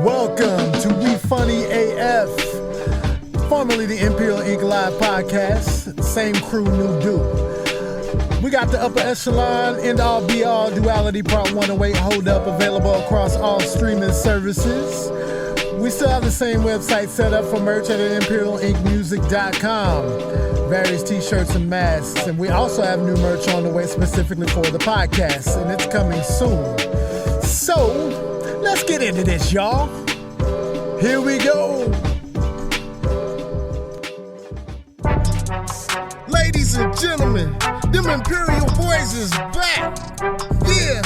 Welcome to We Funny AF, formerly the Imperial Ink Live podcast. Same crew, new dude. We got the upper echelon, end all be all duality part 108 hold up available across all streaming services. We still have the same website set up for merch at imperialinkmusic.com. Various t-shirts and masks, and we also have new merch on the way specifically for the podcast, and it's coming soon. So, let's get into this, y'all. Here we go. Ladies and gentlemen, them Imperial boys is back. Yeah.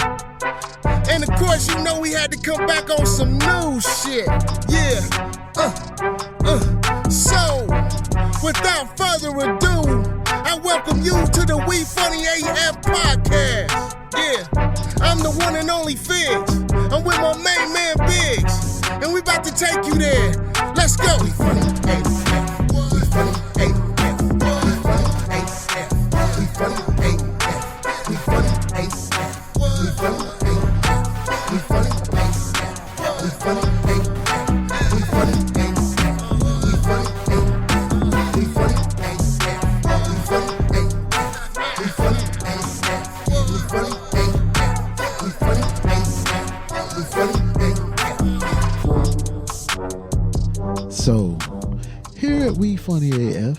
And of course, you know we had to come back on some new shit. Yeah. So, without further ado, I welcome you to the We Funny AF podcast. Yeah, I'm the one and only Figs. I'm with my main man Biggs, and we about to take you there. Let's go. We Funny AF. We Funny AF. We Funny AF. We Funny AF. We Funny AF. We Funny AF. We Funny AF. We Funny AF. We Funny AF. We Funny AF. We Funny AF. We Funny AF. We Funny AF. We Funny AF. We Funny AF. We Funny AF. So, here at We Funny AF,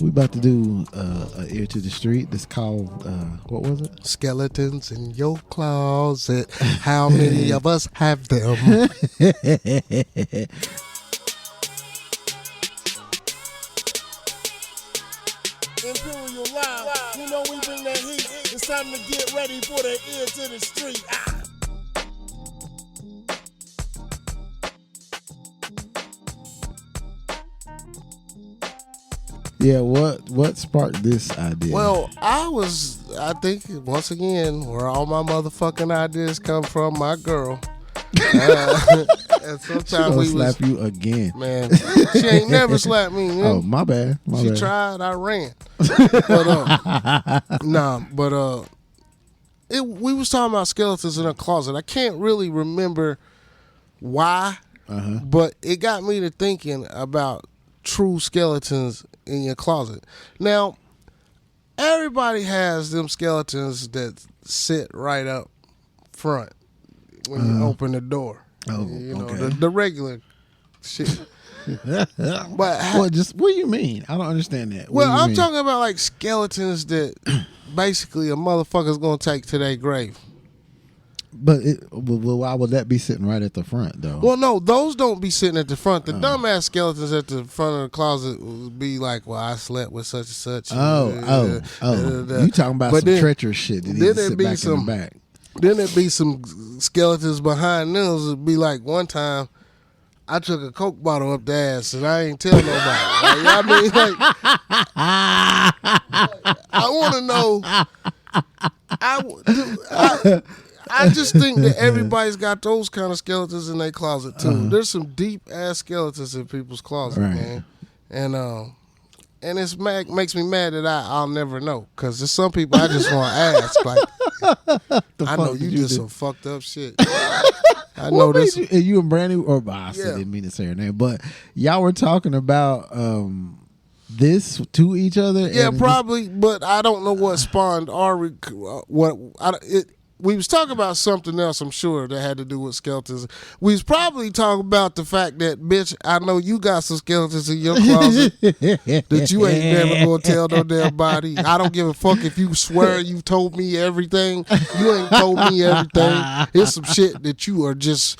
we about to do a Ear to the Street. This called, what was it? Skeletons in your closet. How many of us have them? Imperial Live, you know we bring that heat. It's time to get ready for the Ear to the Street. Yeah, what sparked this idea? Well, I think, once again, where all my motherfucking ideas come from, my girl. And sometimes we slap you again. Man, she ain't never slapped me. Man. Oh, my bad. She tried, I ran. But, we was talking about skeletons in her closet. I can't really remember why, but it got me to thinking about true skeletons in your closet. Now, everybody has them skeletons that sit right up front when you open the door. Oh, you know, okay. the regular shit. But what do you mean? I don't understand that. Well, I'm talking about like skeletons that basically a motherfucker's gonna take to their grave. But why would that be sitting right at the front, though? Well, no, those don't be sitting at the front. The dumbass skeletons at the front of the closet would be like, well, I slept with such and such. Oh. You talking about some treacherous shit that needs to sit back in the back. Then there'd be some skeletons behind them. It'd be like one time I took a Coke bottle up the ass and I ain't tell nobody. I want to know. I just think that everybody's got those kind of skeletons in their closet too. There's some deep ass skeletons in people's closet, man, and it's makes me mad that I'll never know, because there's some people I just want to ask. Like, I know you did some fucked up shit. I know this. You and Brandy, I didn't mean to say her name, but y'all were talking about this to each other. Yeah, probably, but I don't know what spawned our we was talking about something else, I'm sure, that had to do with skeletons. We was probably talking about the fact that, bitch, I know you got some skeletons in your closet that you ain't never gonna tell no damn body. I don't give a fuck if you swear you told me everything. You ain't told me everything. It's some shit that you are just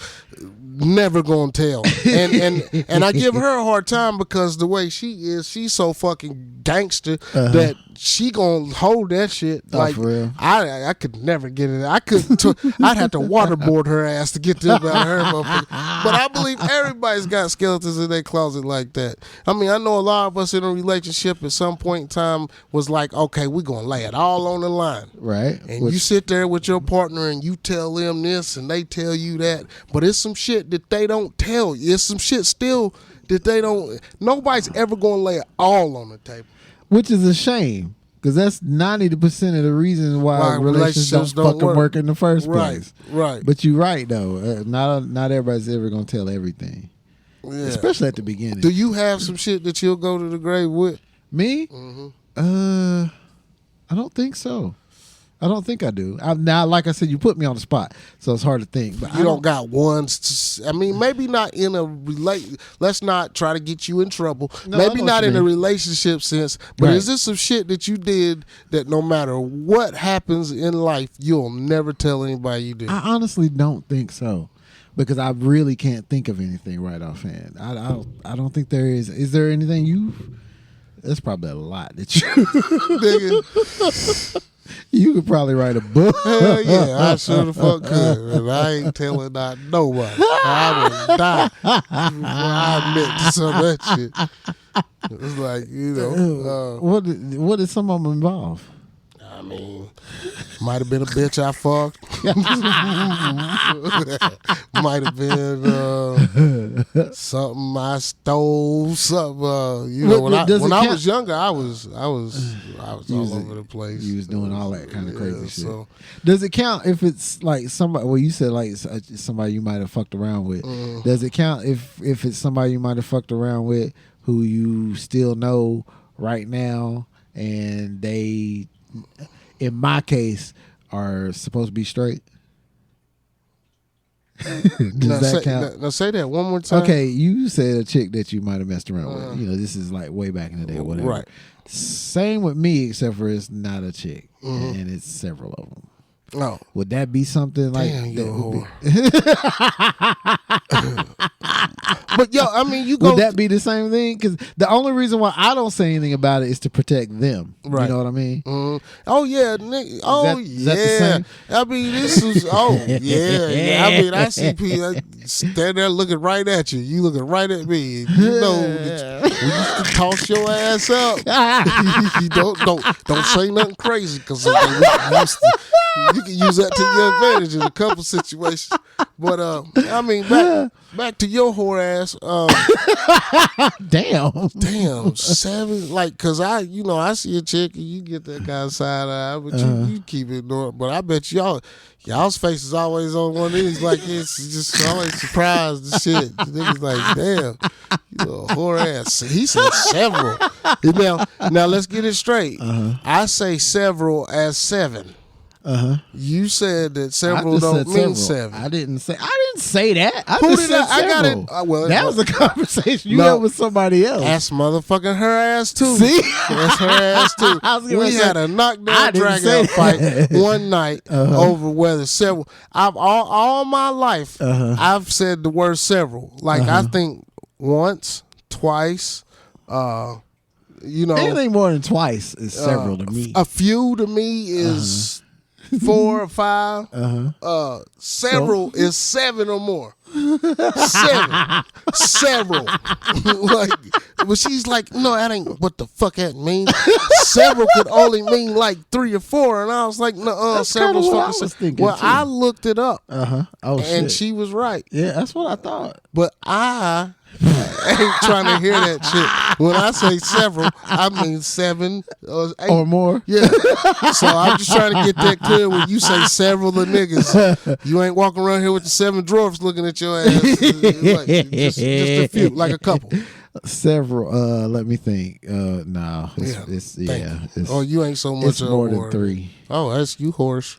never gonna tell. And I give her a hard time because the way she is, she's so fucking gangster that she gonna hold that shit. Like, for real? I could never get it. I'd have to waterboard her ass to get this out of her motherfucker. But I believe everybody's got skeletons in their closet like that. I mean, I know a lot of us in a relationship at some point in time was like, okay, we're gonna lay it all on the line. Right. And you sit there with your partner and you tell them this and they tell you that, but it's some shit that they don't tell you. It's some shit still that they don't. Nobody's ever gonna lay it all on the table. Which is a shame. Because that's 90% of the reasons why relationships don't fucking work in the first place. Right. But you're right though. Not everybody's ever gonna tell everything. Yeah. Especially at the beginning. Do you have some shit that you'll go to the grave with? Me? I don't think so. I don't think I do. Now, like I said, you put me on the spot, so it's hard to think. But you don't got ones. I mean, maybe not in a Let's not try to get you in trouble. No, maybe not in a relationship sense. But is this some shit that you did that no matter what happens in life, you'll never tell anybody you did? I honestly don't think so, because I really can't think of anything right offhand. I don't think there is. Is there anything you? That's probably a lot that you. You could probably write a book. Hell yeah, I sure the fuck could. And I ain't telling not nobody. I would die before I admit to some of that shit. It's like, what did some of them involve? I mean, might have been a bitch I fucked. Might have been something I stole. Something when I was younger, I was all over the place. You was doing all that kind of crazy shit. So. Does it count if it's like somebody? Well, you said like somebody you might have fucked around with. Does it count if it's somebody you might have fucked around with who you still know right now, and they, in my case, are supposed to be straight? Does that count? Now say that one more time. Okay, you said a chick that you might have messed around with. You know, this is like way back in the day, or whatever. Right. Same with me, except for it's not a chick, and it's several of them. Oh, would that be something like? Damn, But yo, I mean, you go. Would that be the same thing? Because the only reason why I don't say anything about it is to protect them. Right. You know what I mean? Oh yeah, nigga. Oh Is that the same? I mean, this is. Oh yeah. I mean, I see people stand there looking right at you. You looking right at me. And you know that when you toss your ass up, you don't say nothing crazy, because you can use that to your advantage in a couple situations. But I mean, back to your whore ass. Damn, 7. Like, cause I see a chick and you get that kind of side eye, but you keep it normal. But I bet y'all's face is always on one of these. Like, it's just always surprised and shit. Niggas like, damn, you a whore ass. He said several. Now let's get it straight. I say several as 7. You said that several don't mean 7. I didn't say that. I got it. That was a conversation you had with somebody else. That's motherfucking her ass too. See, that's her ass too. We had a knockdown drag out fight one night over whether several. I've all my life I've said the word several. Like I think once, twice. Anything more than twice is several to me. A few to me is 4 or 5. Several is 7 or more. 7. Several. Like, but she's like, no, that ain't what the fuck that mean. Several could only mean like 3 or 4, and I was like, no, several's fucking. Thinking too. I looked it up. Oh, and shit. she was right. Yeah, that's what I thought. But I ain't trying to hear that shit. When I say several, I mean 7 or 8 or more. Yeah. So I'm just trying to get that clear. When you say several of niggas, you ain't walking around here with the 7 dwarfs looking at your ass. Like, just a few, like a couple. Several. Let me think. No, it's oh, you ain't so much. It's more than 3. Oh, that's you, horse.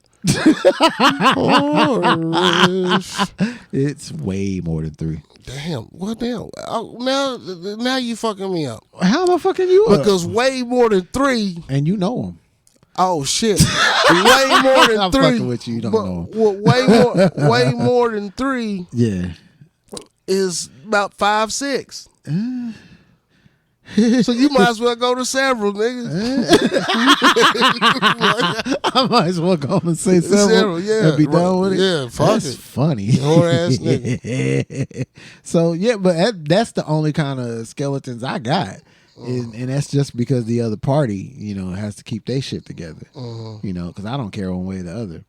It's way more than 3. Damn. What damn? Oh, now you fucking me up. How am I fucking you up? Because way more than 3. And you know them. Oh shit! Way more than 3. I'm fucking with you. You don't know. Well, way more than 3. Yeah. Is about 5, 6. So you might as well go to several, nigga. I might as well go and say several. Yeah, and be done with it. Yeah, fuck that's it. Funny. Whore ass nigga. So yeah, but that's the only kind of skeletons I got. And that's just because the other party, has to keep their shit together. Because I don't care one way or the other.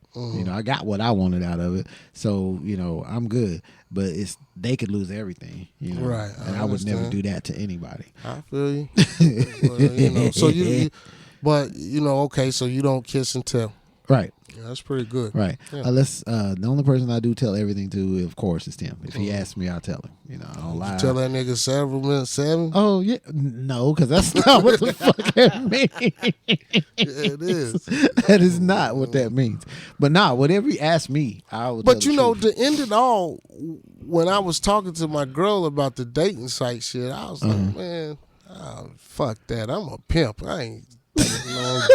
I got what I wanted out of it, so I'm good. But they could lose everything, Right? And I would never do that to anybody. I feel you. Well, so But okay, so you don't kiss and tell. Right. Yeah, that's pretty good. Right. Yeah. The only person I do tell everything to, of course, is Tim. If he asks me, I'll tell him. I don't lie. You tell that nigga 7 Oh yeah, no, because that's not what the fuck that means. Yeah, it is. That is not what that means. But whatever he asks me, I will. But tell the truth. to end it all, when I was talking to my girl about the dating site shit, I was like, man, fuck that. I'm a pimp. I ain't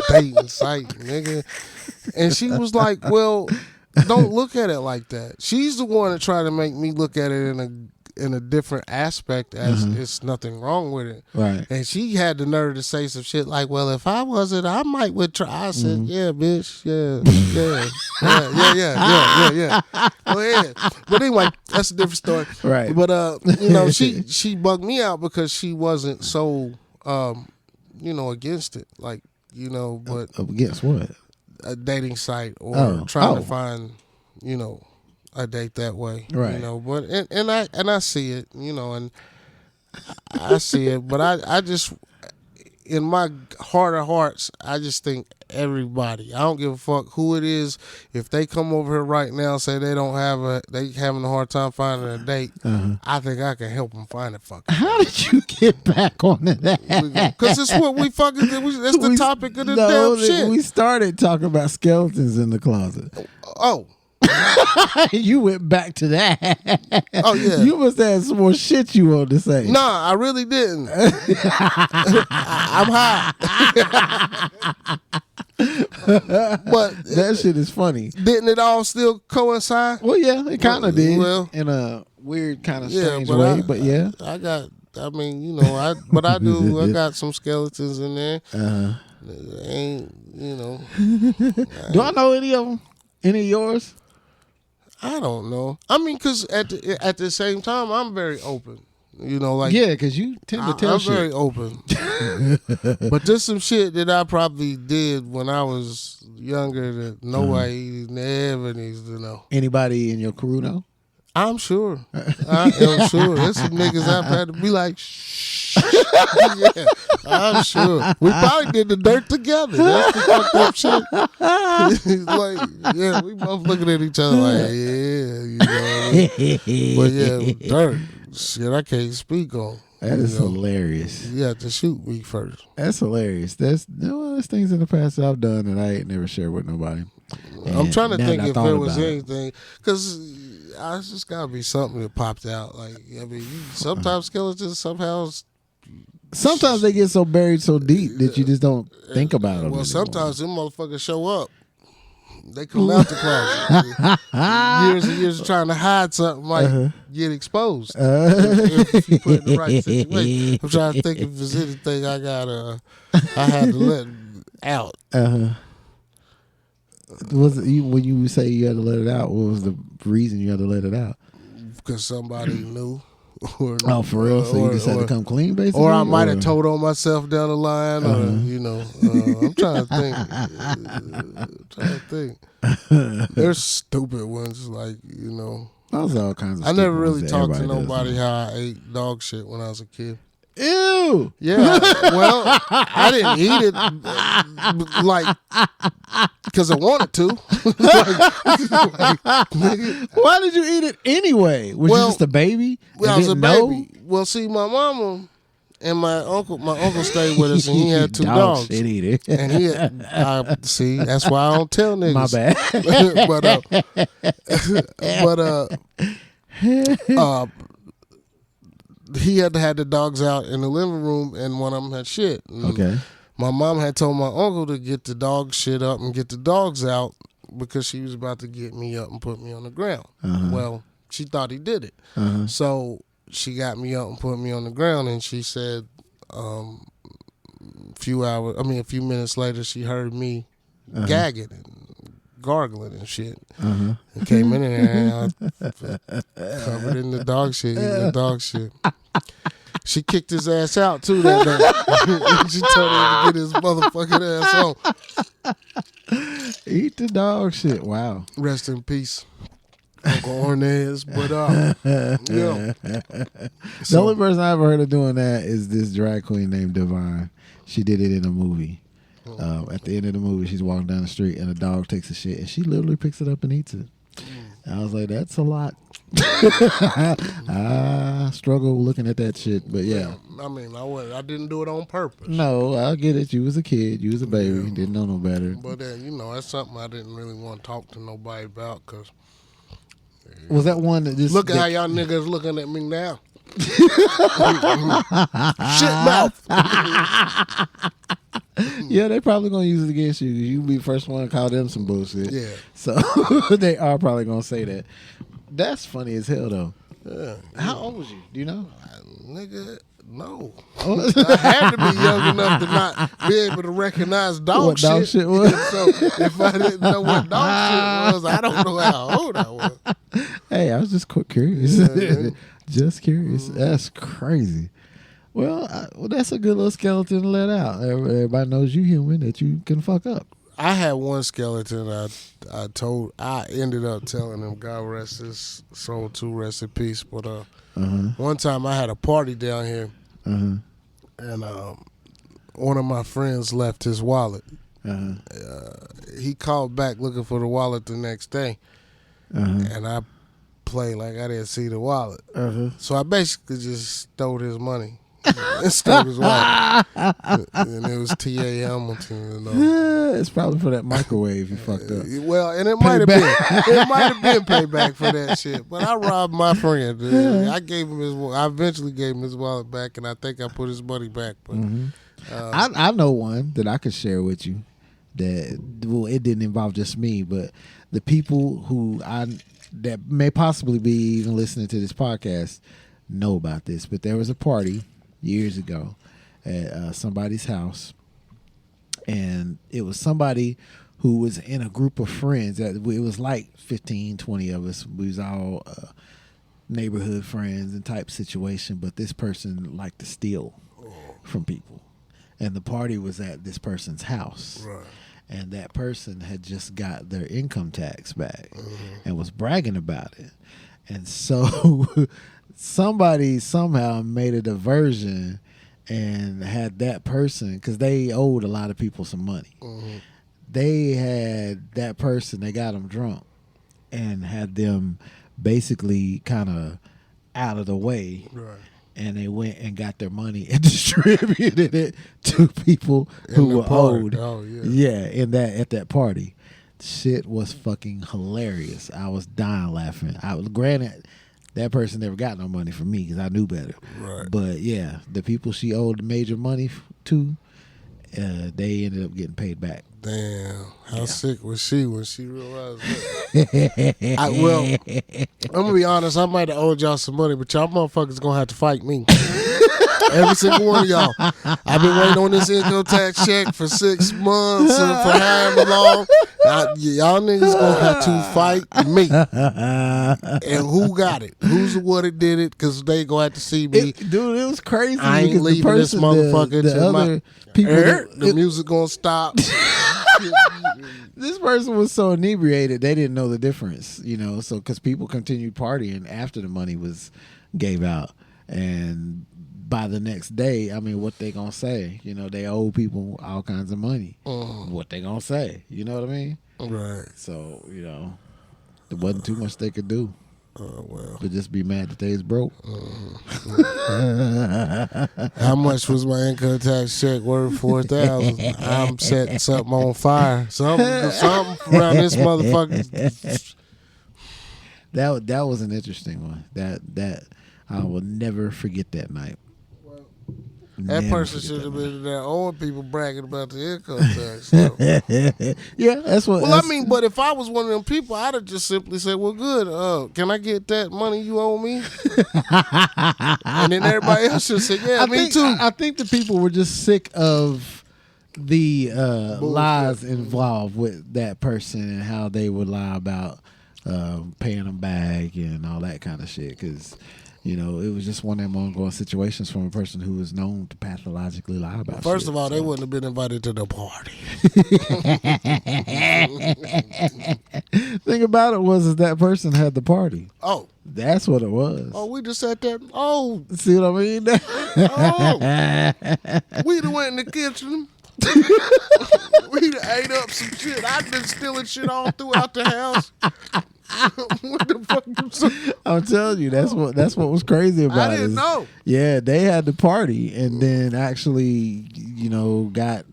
dating site, nigga. And she was like, well, don't look at it like that. She's the one that tried to make me look at it in a different aspect as it's nothing wrong with it. Right. And she had the nerve to say some shit like, well, if I wasn't, I might would try. I said, yeah, bitch, yeah. Go ahead. But anyway, that's a different story. Right. But she bugged me out because she wasn't so against it. Like, but against what? A dating site or trying to find, a date that way. Right. But and I see it, and I see it, but I just, in my heart of hearts, I just think everybody, I don't give a fuck who it is, if they come over here right now and say they having a hard time finding a date, I think I can help them find a fucking How did you get back on that? Because it's what we fucking did. That's the topic of the damn shit. We started talking about skeletons in the closet. Oh. You went back to that. Oh yeah. You must have some more shit you want to say. Nah, I really didn't. I'm high. But that shit is funny. Didn't it all still coincide? Well, yeah, it kind of did. Well, in a weird kind of strange way, but yeah. I got some skeletons in there. Ain't, Do I know any of them? Any of yours? I don't know. I mean, because at the same time, I'm very open. Yeah, because you tend to tell I'm shit. very open. But there's some shit that I probably did when I was younger that nobody never needs to know. Anybody in your crew know? I'm sure. I am sure. There's some niggas I've had to be like, shh. Yeah, I'm sure. We probably did the dirt together. That's the fucked up shit. Like, yeah, we both looking at each other like, yeah, But yeah, dirt. Shit, I can't speak on. That is hilarious. You have to shoot me first. That's hilarious. There's things in the past that I've done that I ain't never shared with nobody. I'm trying to think if there was anything, because it's just gotta be something that popped out. Like, I mean, sometimes skeletons sometimes they get so buried so deep that you just don't think about them. Well, sometimes them motherfuckers show up. They come out the closet. Years and years of trying to hide something might get exposed if you put it in the right situation. I'm trying to think if there's anything I had to let out. Was it when you say you had to let it out? What was the reason you had to let it out? Because somebody knew. For real? So you just had to come clean, basically? Or I might have told on myself down the line. Or, I'm trying to think. There's stupid ones, like, Those are all kinds of I never really ones talked to nobody how I ate dog shit when I was a kid. Ew. Yeah. Well, I didn't eat it like because I wanted to. Why did you eat it anyway? Was you just a baby? Well, I was a baby. Well, see, my mama and my uncle stayed with us, and he had two dogs. Shit eater. And he had, see, that's why I don't tell niggas. My bad. He had to have the dogs out in the living room, and one of them had shit. And okay. My mom had told my uncle to get the dog shit up and get the dogs out because she was about to get me up and put me on the ground. Well, she thought he did it. So she got me up and put me on the ground, and she said a few minutes later, she heard me gagging and gargling and shit. And came in there and covered in the dog shit, eating the dog shit. She kicked his ass out too that day. She told him to get his motherfucking ass home. Eat the dog shit. Wow. Rest in peace, Uncle Ornez. But yeah. The only person I ever heard of doing that is this drag queen named Divine. She did it in a movie. At the end of the movie, she's walking down the street and a dog takes a shit and she literally picks it up and eats it. And I was like, that's a lot. I struggle looking at that shit, but yeah. I mean, I didn't do it on purpose. No, I get it. You was a kid. You was a baby. You didn't know no better. But that's something I didn't really want to talk to nobody about because. Was that one that just... Look at how y'all niggas looking at me now. Shit mouth. Yeah, they probably gonna use it against you. You be the first one to call them some bullshit. Yeah. So they are probably gonna say that. That's funny as hell though. Yeah. How old was you? Do you know? Nigga, no. I had to be young enough to not be able to recognize dog shit. What dog shit was? So if I didn't know what dog shit was, I don't know how old I was. Hey, I was just curious. Yeah. Just curious. That's crazy. Well, that's a good little skeleton to let out. Everybody knows you human, that you can fuck up. I had one skeleton I ended up telling him, God rest his soul, too, rest in peace. But one time I had a party down here, and one of my friends left his wallet. He called back looking for the wallet the next day, and I played like I didn't see the wallet. So I basically just stole his money. And stole his wallet. And it was T.A. Hamilton. It's probably for that microwave you fucked up. Well, and it might have been. It might have been payback for that shit. But I robbed my friend. I gave him I eventually gave him his wallet back, and I think I put his money back. But I know one that I could share with you. That it didn't involve just me, but the people that may possibly be even listening to this podcast know about this. But there was a party years ago at somebody's house, and it was somebody who was in a group of friends. It was like 15, 20 of us. We was all neighborhood friends and type situation, but this person liked to steal from people. And the party was at this person's house. Right. And that person had just got their income tax back and was bragging about it. And so somebody somehow made a diversion and had that person, because they owed a lot of people some money. They had that person, they got them drunk and had them basically kind of out of the way. right. And they went and got their money and distributed it to people who were owed. Oh, yeah. At that party. Shit was fucking hilarious. I was dying laughing. Granted, that person never got no money from me because I knew better. Right. But yeah, the people she owed major money to, they ended up getting paid back. Damn. How sick was she when she realized that? I'm going to be honest, I might have owed y'all some money, but y'all motherfuckers going to have to fight me. Every single one of y'all. I've been waiting on this income tax check for 6 months and for however long. Y'all niggas going to have to fight me. And who got it? Who's the one that did it? Because they going to have to see me. Dude, it was crazy. I ain't leaving this motherfucker. The other people, the music going to stop. This person was so inebriated they didn't know the difference, so because people continued partying after the money was gave out, and by the next day, I mean, what they gonna say? They owe people all kinds of money. What they gonna say? You know what I mean? Right. So there wasn't too much they could do. Well. But just be mad that they was broke. How much was my income tax check worth? 4,000. I'm setting something on fire. Something around this motherfucker. That was an interesting one. That I will never forget that night. That person should have been there owing people bragging about the income tax. So. Yeah, that's what. Well, I mean, but if I was one of them people, I'd have just simply said, well, good. Can I get that money you owe me? And then everybody else should say, yeah, me too. I think the people were just sick of the lies involved with that person and how they would lie about paying them back and all that kind of shit. Because it was just one of them ongoing situations from a person who was known to pathologically lie about First shit, of all, they wouldn't have been invited to the party. Thing about it was that person had the party. Oh. That's what it was. Oh, we just sat there. Oh. See what I mean? Oh. We done went in the kitchen, We done ate up some shit. I've been stealing shit all throughout the house. What the fuck you saying? I'm telling you, that's what was crazy about it. I didn't know. Yeah, they had the party and then actually, got.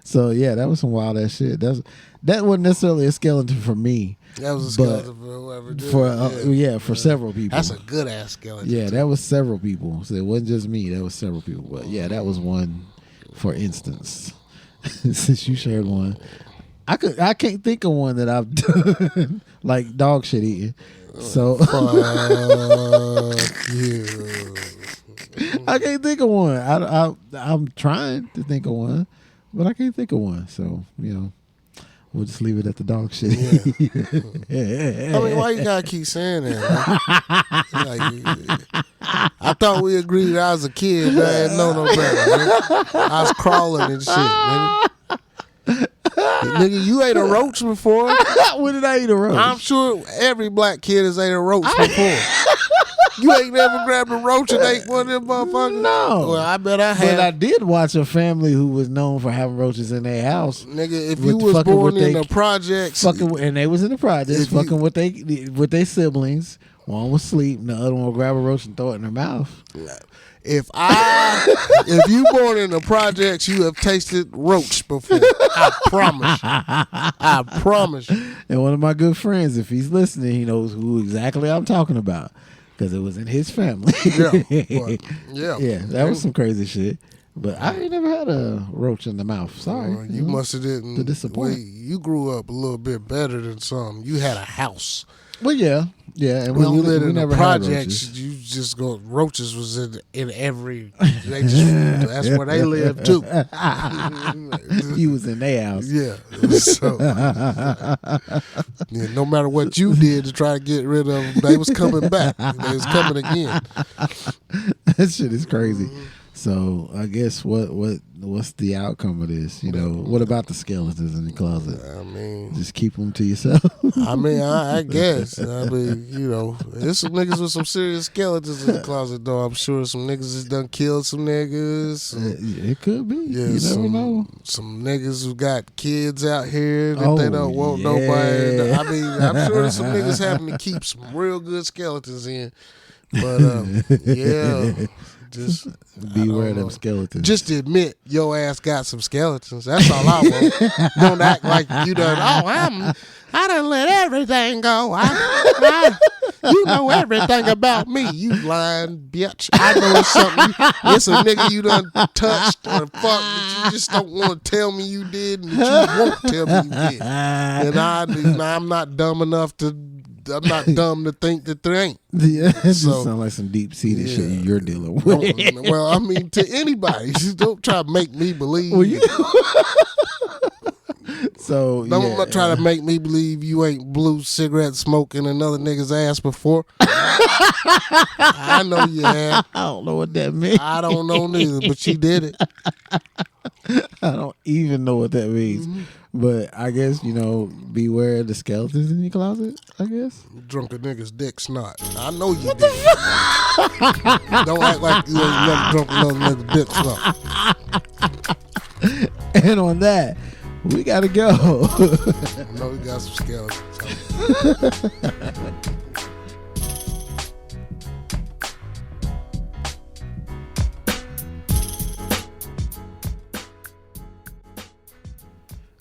So yeah, that was some wild ass shit. That wasn't necessarily a skeleton for me. That was a skeleton for whoever did it. For several people. That's a good ass skeleton. Yeah, that was several people. So it wasn't just me. That was several people. But yeah, that was one, for instance. Since you shared one, I can't think of one that I've done like dog shit eating. So fuck you. I can't think of one. I'm trying to think of one, but I can't think of one. So we'll just leave it at the dog shit. Yeah. I mean, why you gotta keep saying that? I thought we agreed I was a kid, but I didn't know no better. Man. I was crawling and shit, nigga. Nigga, you ate a roach before? When did I eat a roach? I'm sure every black kid has ate a roach before. You ain't never grabbed a roach and ate one of them motherfuckers? No. Well, I bet I have. But I did watch a family who was known for having roaches in their house. Nigga, if you was born in the projects. And they was in the projects, fucking with their siblings. One was asleep and the other one would grab a roach and throw it in their mouth. If you born in the projects, you have tasted roach before. I promise you. I promise you. And one of my good friends, if he's listening, he knows who exactly I'm talking about. Because it was in his family. Yeah, that was some crazy shit. But I ain't never had a roach in the mouth. Sorry. You must have didn't. To disappoint. You grew up a little bit better than some. You had a house. Well, yeah. And when you lived in the never projects, you just go. Roaches was in every. That's where they lived too. You was in their house. Yeah. So, no matter what you did to try to get rid of them, they was coming back. They was coming again. That shit is crazy. Mm-hmm. So I guess what's the outcome of this? What about the skeletons in the closet? I mean, just keep them to yourself. I mean, I guess. I mean, there's some niggas with some serious skeletons in the closet, though. I'm sure some niggas has done killed some niggas. It could be. Yeah, you never know. Some niggas who got kids out here that they don't want nobody. I mean, I'm sure there's some niggas having to keep some real good skeletons in. But yeah. Just beware of them skeletons. Just admit your ass got some skeletons. That's all I want. Don't act like you done. I done let everything go. You know everything about me. You lying bitch. I know it's something. It's a nigga you done touched or fucked that you just don't want to tell me you did and that you won't tell me you did. And I'm not dumb enough to. I'm not dumb to think that there ain't. Yeah, it just sounds like some deep-seated shit you're dealing with. Well, I mean, to anybody, just don't try to make me believe. Well, so don't try to make me believe you ain't blue cigarette smoking another nigga's ass before. I know you have. I don't know what that means. I don't know neither, but you did it. I don't even know what that means. Mm-hmm. But I guess, beware of the skeletons in your closet, I guess. Drunken nigga's dick snot. I know you did. Don't act like you ain't never drunk another nigga's dick snot. And on that, we gotta go. I know we got some skeletons.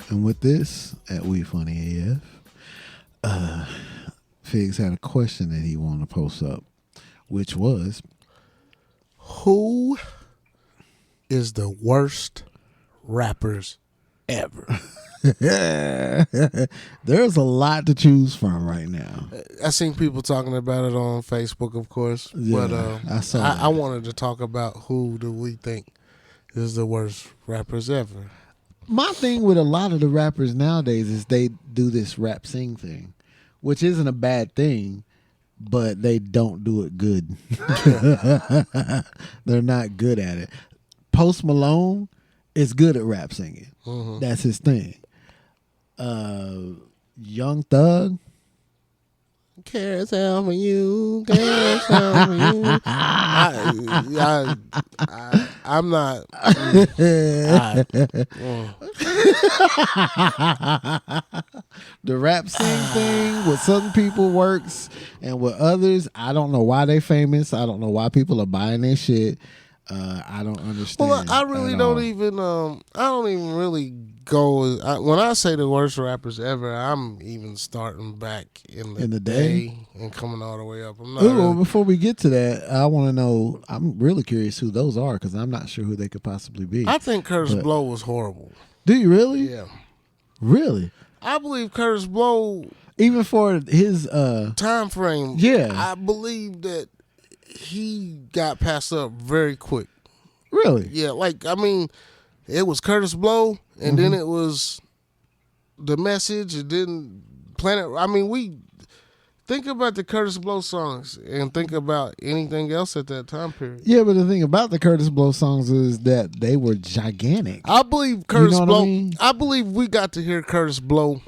And with this, at We Funny AF, Figs had a question that he wanted to post up, which was, who is the worst rappers ever? There's a lot to choose from right now. I seen people talking about it on Facebook, of course. Yeah, but I saw I wanted to talk about who do we think is the worst rappers ever. My thing with a lot of the rappers nowadays is they do this rap sing thing, which isn't a bad thing, but they don't do it good. They're not good at it. Post Malone is good at rap singing. Mm-hmm. That's his thing. Young Thug. Carousel for you, carousel for you. I'm not. The rap scene thing with some people works, and with others, I don't know why they famous. I don't know why people are buying their shit. I don't understand. Well, I really don't even. I don't even really go. When I say the worst rappers ever, I'm even starting back in the day and coming all the way up. I'm not. Well, before we get to that, I want to know. I'm really curious who those are because I'm not sure who they could possibly be. I think Kurtis Blow was horrible. Do you really? Yeah. Really? I believe Kurtis Blow, even for his time frame. Yeah. I believe that he got passed up very quick. Really? Yeah, like, I mean, it was Kurtis Blow, and then it was The Message, and then Planet. I mean, we think about the Kurtis Blow songs and think about anything else at that time period. Yeah, but the thing about the Kurtis Blow songs is that they were gigantic. I believe Kurtis Blow. I mean? I believe we got to hear Kurtis Blow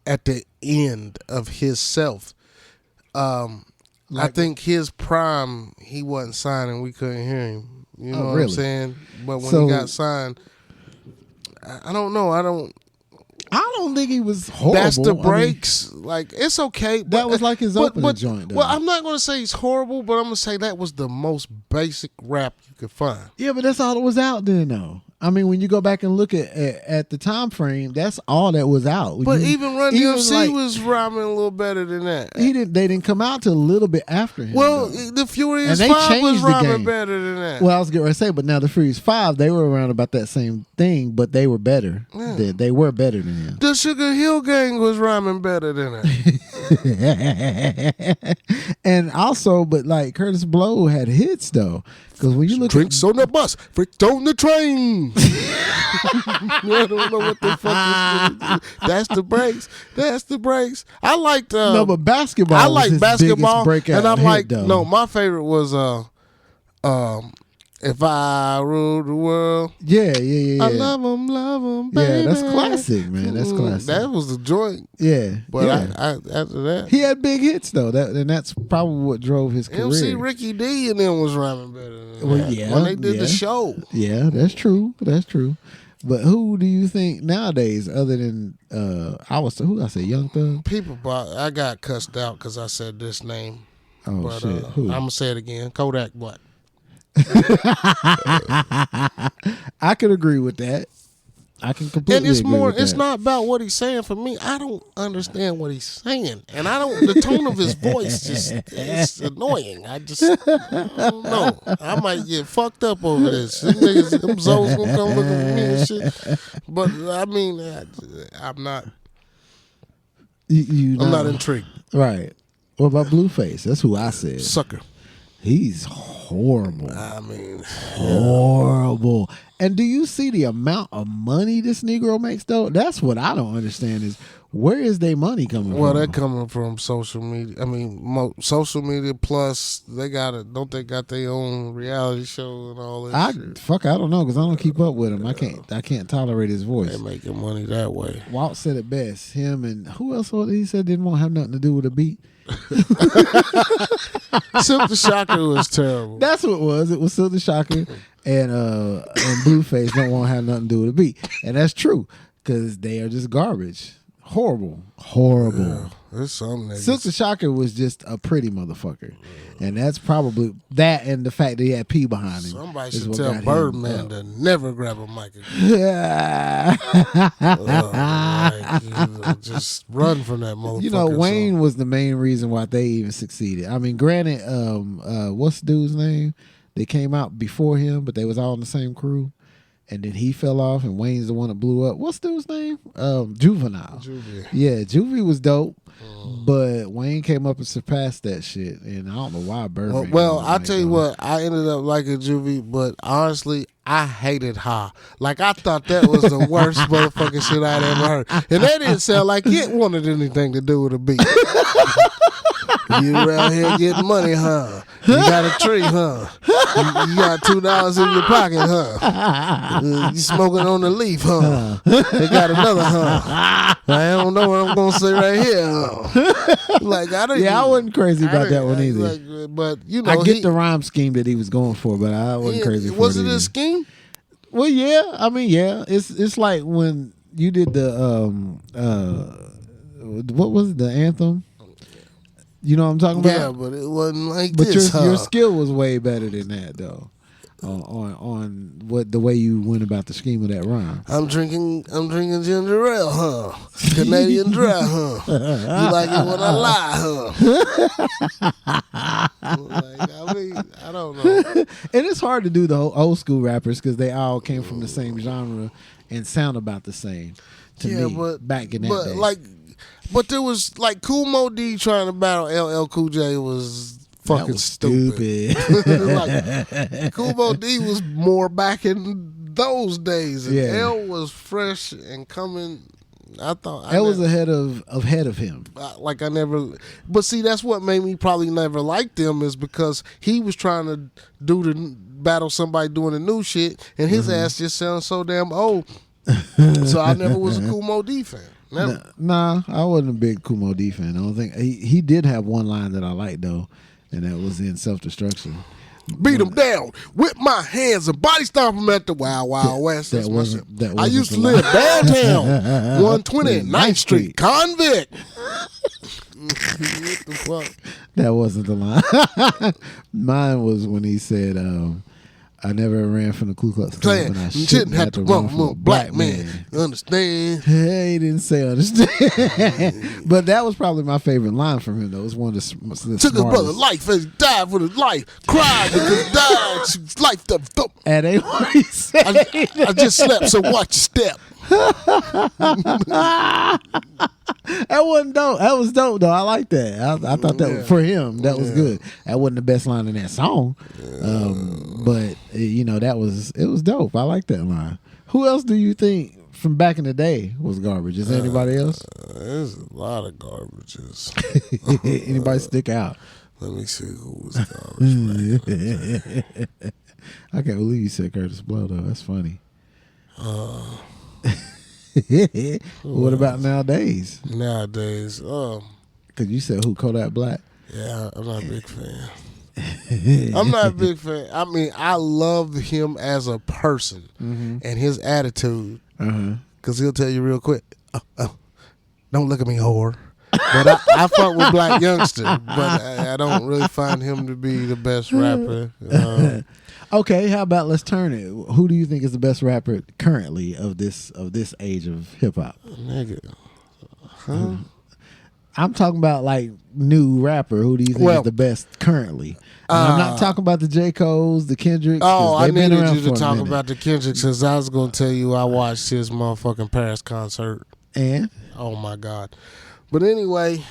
at the end of his self. I think his prime, he wasn't signed and we couldn't hear him. You know what I'm saying? But when he got signed, I don't know. I don't think he was horrible. That's the breaks. Like, it's okay. That was like his opening joint, though. Well, I'm not going to say he's horrible, but I'm going to say that was the most basic rap you could find. Yeah, but that's all that was out then, though. I mean, when you go back and look at the time frame, that's all that was out. But even Run DMC was rhyming a little better than that. They didn't come out till a little bit after him. Well, though. the Furious 5 was rhyming better than that. Well, I was getting ready to say, but now the Furious 5, they were around about that same thing, but they were better. Yeah. They were better than him. The Sugar Hill Gang was rhyming better than that. And also, but like Kurtis Blow had hits though. Because when you look Drinks on the bus, freaked on the train. I don't know what the fuck is. That's the breaks. That's the breaks. I liked no, but basketball. I like basketball, and I'm like, though. no, my favorite was If I Rule the World. Yeah. I love him, baby. Yeah, that's classic, man. That's classic. That was the joint. Yeah, but I after that, he had big hits though. And that's probably what drove his career. MC Ricky D and them was rhyming better than that. Well, yeah, when they did the show. Yeah, that's true. That's true. But who do you think nowadays, other than who I say, Young Thug? I got cussed out because I said this name. Oh, but, shit. Who? I'm gonna say it again. Kodak Black. I could agree with that. I can completely and it's agree more. with It's that. not about what he's saying. For me, I don't understand what he's saying, and I don't. The tone of his voice it's annoying. I don't know. I might get fucked up over this. Them niggas, them Zoes gonna come looking for me and shit. But I mean, I'm not. I'm not intrigued. Right. What about Blueface? That's who I said. Sucker. He's horrible. I mean, horrible. And do you see the amount of money this Negro makes, though? That's what I don't understand is where is their money coming from? Well, they're coming from social media. I mean, social media plus they got it. Don't they got their own reality show and all that shit? I don't know because I don't keep up with him. I can't tolerate his voice. They're making money that way. Walt said it best. Him and who else? He said didn't want to have nothing to do with a beat. Silk the Shocker was terrible. That's what it was. It was Silk the Shocker and Blueface don't want to have nothing to do with a beat, and that's true because they are just garbage. Horrible. Yeah, there's some niggas. Silk the Shocker was just a pretty motherfucker, and that's probably that, and the fact that he had P behind him. Somebody should tell Birdman to never grab a mic again. Just run from that motherfucker. You know, Wayne was the main reason why they even succeeded. I mean, granted, what's the dude's name? They came out before him, but they was all in the same crew. And then he fell off, and Wayne's the one that blew up. What's the dude's name? Juvenile. Juvie. Yeah, Juvie was dope, but Wayne came up and surpassed that shit. And I don't know why Birdman. Well, I'll tell you what. I ended up liking Juvie, but honestly, I hated Ha. Like, I thought that was the worst motherfucking shit I'd ever heard. And that didn't sound like it wanted anything to do with a beat. You around here getting money, huh? You got a tree, huh? You got $2 in your pocket, huh? You smoking on the leaf, huh? They got another, huh? I don't know what I'm gonna say right here, huh? Like, I wasn't crazy about that one either. Like, but you know, I get the rhyme scheme that he was going for, but I wasn't crazy for it. Was it either. a scheme? Well, yeah. I mean, yeah. It's like when you did the what was it, the anthem? You know what I'm talking about? Yeah, but it wasn't like but this. Your skill was way better than that, though. On what the way you went about the scheme of that rhyme. I'm drinking ginger ale, huh? Canadian dry, huh? You like it when I lie, huh? Like, I mean, I don't know. And it's hard to do the old school rappers because they all came from the same genre and sound about the same. To me, but back in that day. But there was like Kool Moe Dee trying to battle LL Cool J was fucking stupid. Like, Kool Moe Dee was more back in those days, and L was fresh and coming. I thought L was ahead of him. Like, I never, but see, that's what made me probably never like them, is because he was trying to battle somebody doing the new shit, and his ass just sounds so damn old. So I never was a Kool Moe Dee fan. Never. Nah, I wasn't a big Kool Moe Dee fan. I don't think he did have one line that I liked though, and that was in Self Destruction. Beat him down with my hands and body stomp him at the Wild Wild West. That wasn't I used to live downtown, 129th Street, convict. What the fuck? That wasn't the line. Mine was when he said, I never ran from the Ku Klux Klan, but I shouldn't have to run from a black man. Understand? Hey, he didn't say understand. But that was probably my favorite line from him, though. It was one of the Took smartest. his brother's life as he died for his life. Cried because he died. His life the And ain't what he said. I just slept, so watch your step. That wasn't dope. That was dope, though. I like that. I thought that for him, that was good. That wasn't the best line in that song, but it was dope. I like that line. Who else do you think from back in the day was garbage? Is there anybody else? There's a lot of garbages. Anybody stick out? Let me see who was garbage. I can't believe you said Kurtis Blow, though. That's funny. What about nowadays? Nowadays, because you said who? Kodak Black. Yeah, I'm not a big fan. I'm not a big fan. I mean, I love him as a person and his attitude. Because he'll tell you real quick, don't look at me, whore. But I fuck with Black Youngster, but I don't really find him to be the best rapper. Okay, how about let's turn it. Who do you think is the best rapper currently of this age of hip hop? Nigga. Huh? I'm talking about like new rapper. Who do you think is the best currently? I'm not talking about the J. Cole's, the Kendricks. Oh, I needed you to for talk about the Kendricks, because I was going to tell you I watched his motherfucking Paris concert. And? Oh, my God. But anyway.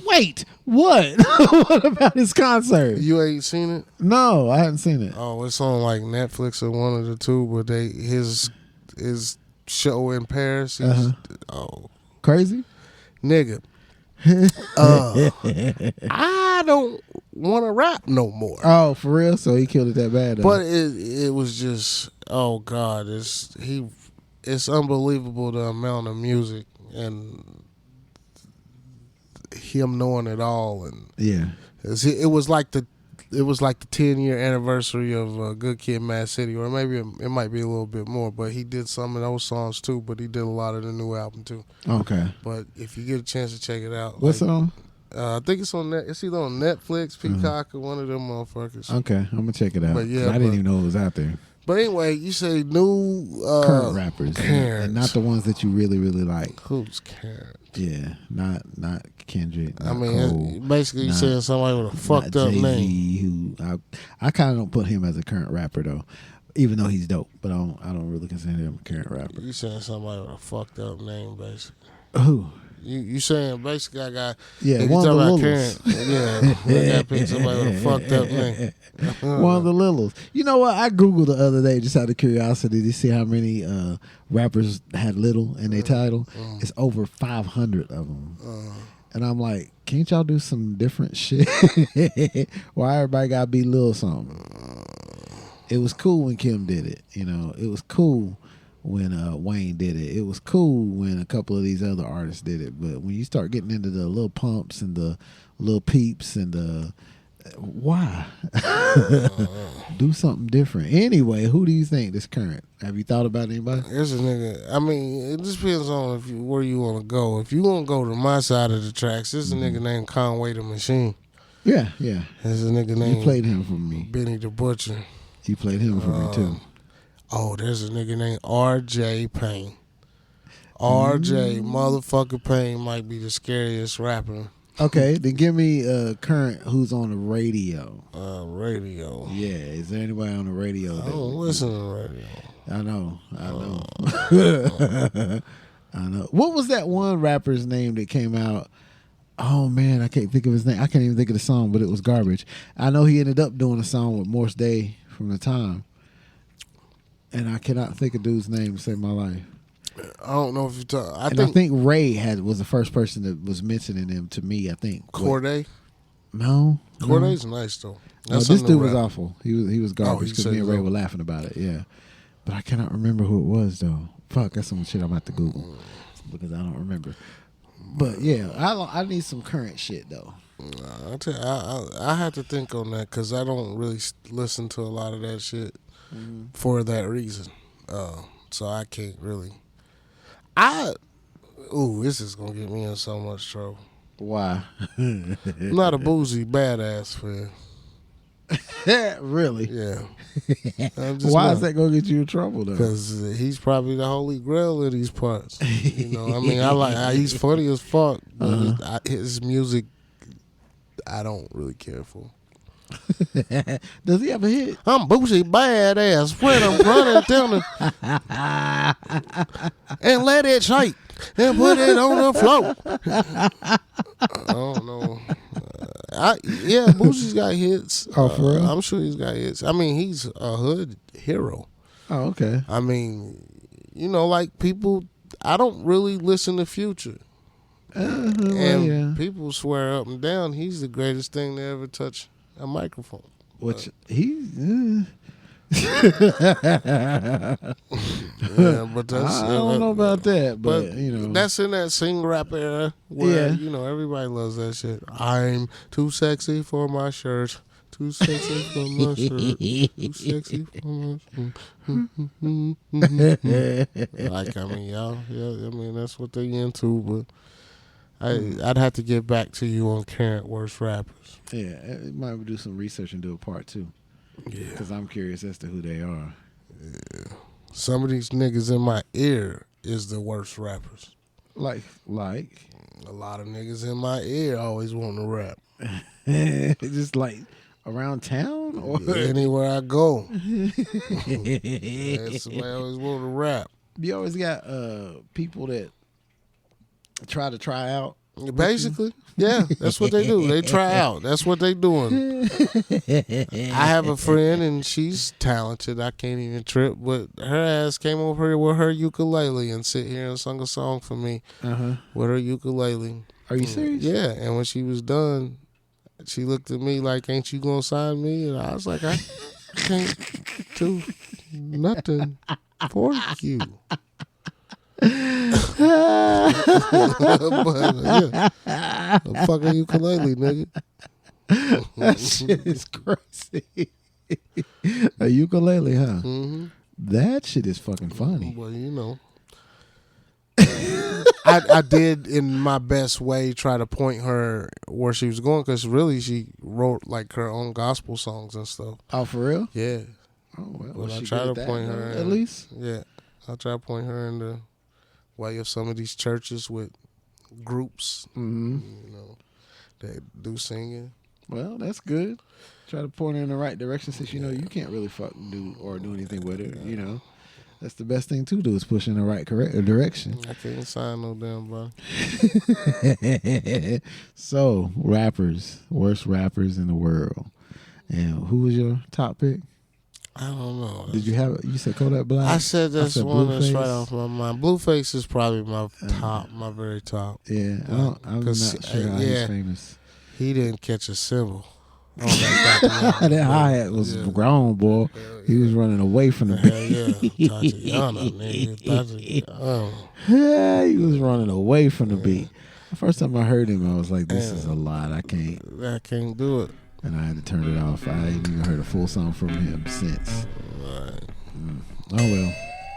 Wait, what? What about his concert? You ain't seen it? No, I haven't seen it. Oh, it's on like Netflix or one of the two, but his show in Paris is, crazy? Nigga. I don't want to rap no more. Oh, for real? So he killed it that bad, though. But it was just, oh God, it's unbelievable the amount of music and him knowing it all, and it was like the 10-year anniversary of Good Kid, Mad City, or maybe it might be a little bit more. But he did some of those songs too. But he did a lot of the new album too. Okay. But if you get a chance to check it out, what song? I think it's on it's either on Netflix, Peacock, or one of them motherfuckers. Okay, I'm gonna check it out. But I didn't even know it was out there. But anyway, you say new current rappers, and not the ones that you really, really like. Who's current? Yeah, not Kendrick. Not I mean, Cole, basically, you saying somebody with a fucked up name. Who I kind of don't put him as a current rapper though, even though he's dope. But I don't really consider him a current rapper. You saying somebody with a fucked up name, basically? Who? You saying basically I got Yeah, one of the Karen, Littles. I got to pick somebody with a fucked up name. One of the Littles. You know what? I Googled the other day just out of curiosity to see how many rappers had Little in their title. It's over 500 of them. And I'm like, can't y'all do some different shit? Why everybody gotta be Lil something? It was cool when Kim did it. You know, it was cool when Wayne did it. It was cool when a couple of these other artists did it. But when you start getting into the Lil Pumps and the Lil Peeps and the why? Do something different. Anyway, who do you think this current? Have you thought about anybody? There's a nigga. I mean, it just depends on where you want to go. If you want to go to my side of the tracks, there's a nigga named Conway the Machine. Yeah. There's a nigga named You played him for me. Benny the Butcher. You played him for me too. Oh, there's a nigga named R.J. Payne. R.J. motherfucker Payne might be the scariest rapper. Okay, then give me current who's on the radio. Radio. Yeah, is there anybody on the radio? I don't listen to the radio. I know. I know. What was that one rapper's name that came out? Oh man, I can't think of his name. I can't even think of the song, but it was garbage. I know he ended up doing a song with Morse Day from the time, and I cannot think of dude's name to save my life. I don't know if you talk. I think Ray was the first person that was mentioning him to me. I think Corday. No, Corday's nice though. No, this dude was awful. He was garbage because me and Ray so. were laughing about it. Yeah, but I cannot remember who it was though. Fuck, that's some shit I'm gonna have to Google because I don't remember. But yeah, I need some current shit though. I tell you, I had to think on that because I don't really listen to a lot of that shit for that reason. So I can't really. This is gonna get me in so much trouble. Why? I'm not a Bougie badass fan. Really? Yeah. Why is that gonna get you in trouble though? Because he's probably the holy grail of these parts. You know, I mean, I like he's funny as fuck, but his music, I don't really care for. Does he have a hit? I'm Bougie badass when I'm running down and let it shake and put it on the floor. I don't know. Bougie's got hits. Oh, for real? I'm sure he's got hits. I mean, he's a hood hero. Oh, okay. I mean, you know, like people, I don't really listen to Future. People swear up and down he's the greatest thing to ever touch a microphone. Which but that's I don't know about that, but you know, that's in that sing rap era where you know everybody loves that shit. I'm too sexy for my shirt. Too sexy for my shirt. Too sexy for my shirt. Like I mean, y'all, I mean that's what they into, but. I'd have to get back to you on current worst rappers. Yeah, it might do some research and do a part two. Yeah, because I'm curious as to who they are. Yeah, some of these niggas in my ear is the worst rappers. Like a lot of niggas in my ear always want to rap. Just like around town or anywhere I go. Somebody always want to rap. You always got people that try out. Basically, yeah, that's what they do. They try out. That's what they doing. I have a friend and she's talented. I can't even trip, but her ass came over here with her ukulele and sit here and sung a song for me with her ukulele. Are you serious? Yeah, and when she was done, she looked at me like, "Ain't you gonna sign me?" And I was like, "I can't do nothing for you." Fucking ukulele, nigga. That shit is crazy. A ukulele, huh? Mm-hmm. That shit is fucking funny. Well, you know, I did in my best way try to point her where she was going because really she wrote like her own gospel songs and stuff. Oh, for real? Yeah. Oh well. But I try to point her at least. Yeah, I try to point her in the way of some of these churches with groups, you know, that do singing. Well, that's good. Try to point her in the right direction since you know you can't really do anything with her, you know. That's the best thing to do is push in the right direction. I can't sign no damn body. So, worst rappers in the world. And who was your top pick? I don't know. Did you have? You said Kodak Black. I said that's one that's Blueface. right off my mind. Blueface is probably my top, my very top. Yeah, I'm not sure how he's famous. He didn't catch a cymbal. That hi-hat was grown, boy. He was running away from the beat. Yeah, Tatiana, nigga. Tatiana. Yeah, he was running away from the beat. The first time I heard him, I was like, this is a lot. I can't do it. And I had to turn it off. I ain't even heard a full song from him since. Right. Oh, well.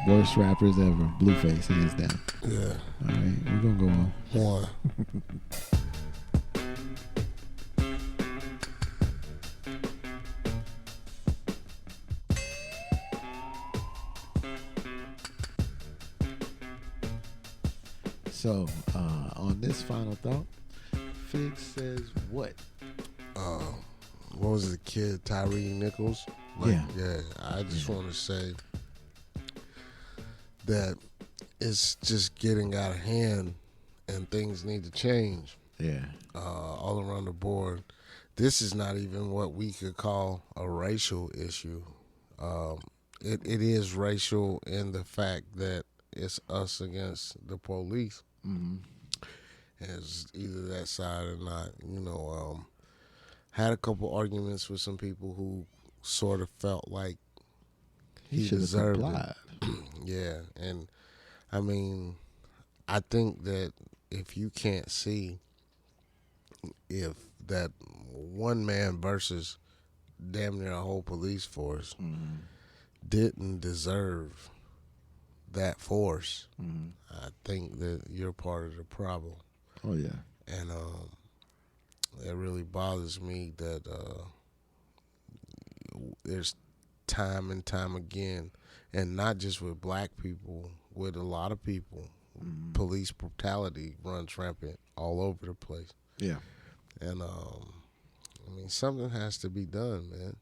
Worst rappers ever. Blueface, hands down. Yeah. All right, we're going to go on. One. So, on this final thought, Fig says what? What was the kid, Tyre Nichols? Yeah, I just want to say that it's just getting out of hand and things need to change. Yeah. All around the board. This is not even what we could call a racial issue. It is racial in the fact that it's us against the police. Mm-hmm. It's either that side or not. Had a couple arguments with some people who sort of felt like he deserved it. Yeah, and I mean, I think that if you can't see if that one man versus damn near a whole police force didn't deserve that force, I think that you're part of the problem. Oh yeah. And it really bothers me that there's time and time again, and not just with black people, with a lot of people, police brutality runs rampant all over the place. Yeah. And I mean, something has to be done, man.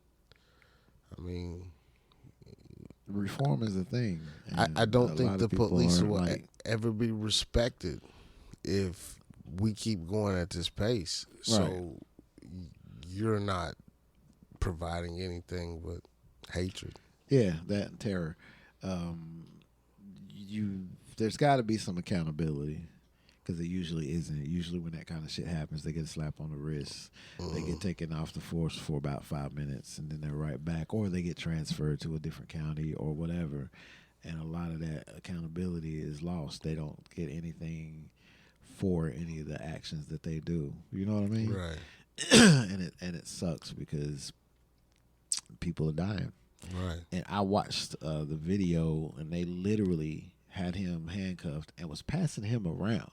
I mean, reform is a thing. I don't think the police will ever be respected if we keep going at this pace. Right. So you're not providing anything but hatred. Yeah, that and terror. There's got to be some accountability, because it usually isn't. Usually when that kind of shit happens, they get a slap on the wrist. They get taken off the force for about 5 minutes, and then they're right back, or they get transferred to a different county or whatever. And a lot of that accountability is lost. They don't get anything for any of the actions that they do. You know what I mean? Right. and it sucks because people are dying. Right. And I watched the video, and they literally had him handcuffed and was passing him around.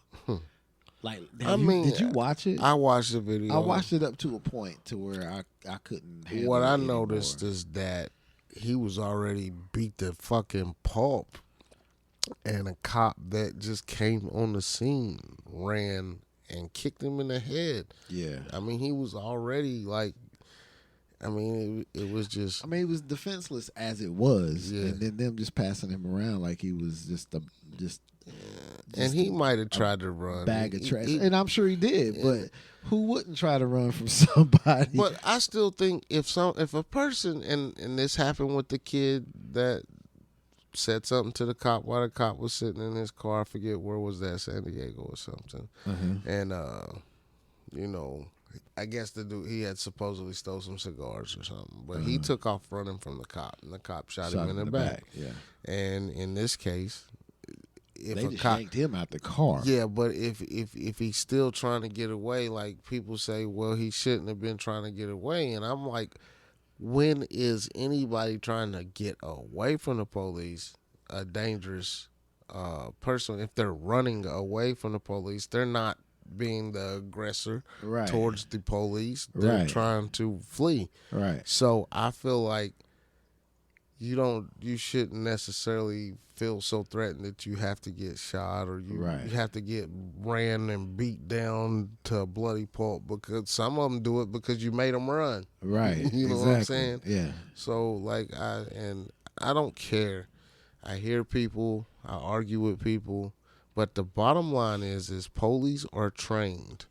Like, did you watch it? I watched the video. I watched it up to a point to where I couldn't handle what it I anymore. noticed is that he was already beat the fucking pulp, and a cop that just came on the scene ran and kicked him in the head. Yeah. I mean, he was already like, I mean, it was just. I mean, he was defenseless as it was, yeah. And then them just passing him around like he was just and he might have tried to run. Bag of trash. And I'm sure he did, but who wouldn't try to run from somebody? But I still think if a person, and this happened with the kid that said something to the cop while the cop was sitting in his car, I forget where was that, San Diego or something. And I guess the dude, he had supposedly stole some cigars or something, but he took off running from the cop, and the cop shot him in the back. Yeah. And in this case, if they a just cop yanked him out the car. Yeah, but if he's still trying to get away, like people say, well, he shouldn't have been trying to get away, and I'm like, when is anybody trying to get away from the police a dangerous person? If they're running away from the police, they're not being the aggressor towards the police. They're trying to flee. Right. So I feel like you shouldn't necessarily feel so threatened that you have to get shot or you have to get ran and beat down to a bloody pulp, because some of them do it because you made them run. Right. You know what I'm saying? Yeah. So like I don't care. I hear people, I argue with people, but the bottom line is police are trained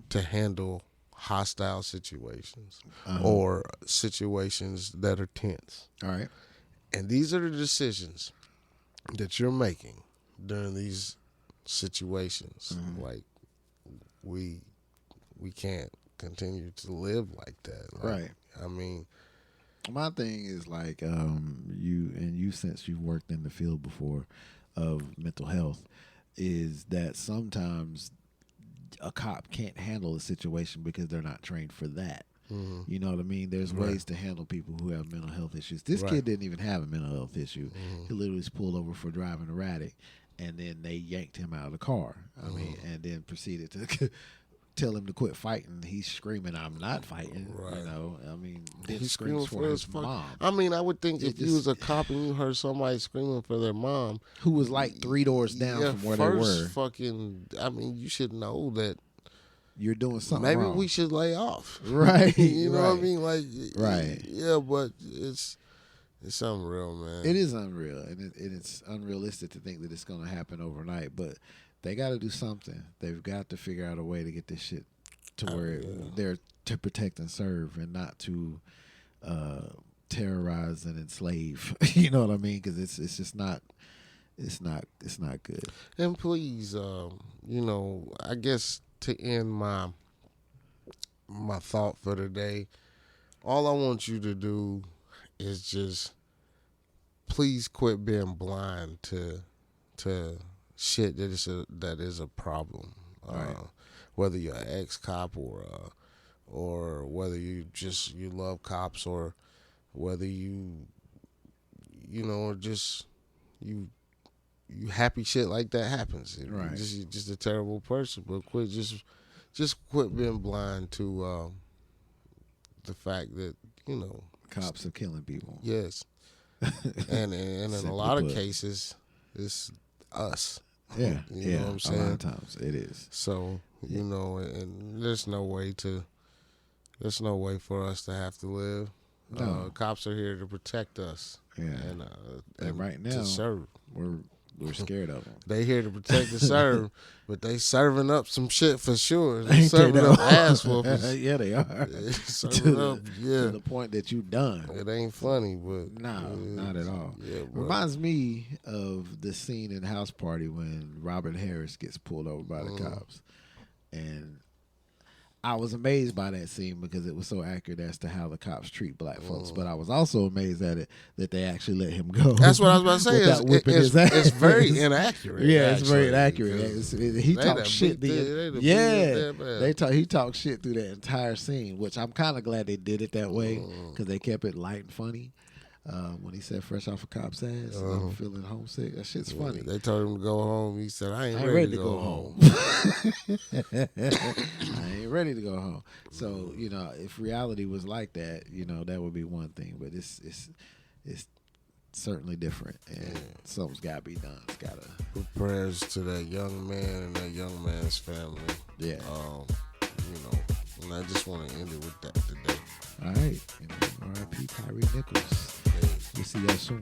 to handle hostile situations or situations that are tense. All right. And these are the decisions that you're making during these situations. Like, we can't continue to live like that. Like, Right. I mean, my thing is like you since you've worked in the field before of mental health, is that sometimes a cop can't handle a situation because they're not trained for that. You know what I mean? There's ways to handle people who have mental health issues. This kid didn't even have a mental health issue. He literally was pulled over for driving erratic, and then they yanked him out of the car. I mean, and then proceeded to tell him to quit fighting. He's screaming, "I'm not fighting." You know, I mean, then he's screams screaming for his mom. I mean, I would think It if you just- was a cop and you heard somebody screaming for their mom, who was like 3 doors down from where they were. Fucking, I mean, you should know that You're doing something maybe wrong. we should lay off. Right. You know what I right. mean? Like, Right. Yeah, but it's unreal, man. It is unreal, and it's unrealistic to think that it's going to happen overnight. But they got to do something. They've got to figure out a way to get this shit to where they're to protect and serve, and not to terrorize and enslave. You know what I mean? Because it's just not. It's not good. And please, you know, I guess to end my thought for today, all I want you to do is just please quit being blind to shit that is a problem. Right. Whether you're an ex-cop or whether you love cops, or whether you know, or just you happy shit like that happens. Right. You're just a terrible person. But quit quit being blind to the fact that, you know, Cops are killing people. yes. and in a lot of cases it's us. Yeah. You know what I'm saying? A lot of times it is. So, you know, and there's no way for us to have to live. No. Cops are here to protect us. Yeah. And right now to serve. we're scared of them. They here to protect and serve, but they serving up some shit for sure. They Ain't they serving though? up ass whoopers. Yeah, they are. They serving up, To the point that you done. It ain't funny, but No, not at all. Yeah, but Reminds me of the scene in House Party when Robert Harris gets pulled over by the cops. And I was amazed by that scene because it was so accurate as to how the cops treat black folks. But I was also amazed at it that they actually let him go. that's what I was about to say. without whipping his ass. It's very inaccurate. Yeah, it's very actually, inaccurate. because He they talked done shit. beat they done beat Yeah, that bad. he talked shit through that entire scene, which I'm kind of glad they did it that way because they kept it light and funny. When he said "fresh off a cop's ass," I'm feeling homesick. That shit's funny. They told him to go home. He said, "I ain't I ready to go home." I ain't ready to go home. So, you know, if reality was like that, you know, that would be one thing. But it's certainly different, and something's got to be done. It's got to. Prayers to that young man and that young man's family. Yeah. You know, and I just want to end it with that today. All right. R.I.P. Tyre Nichols. We'll see y'all soon.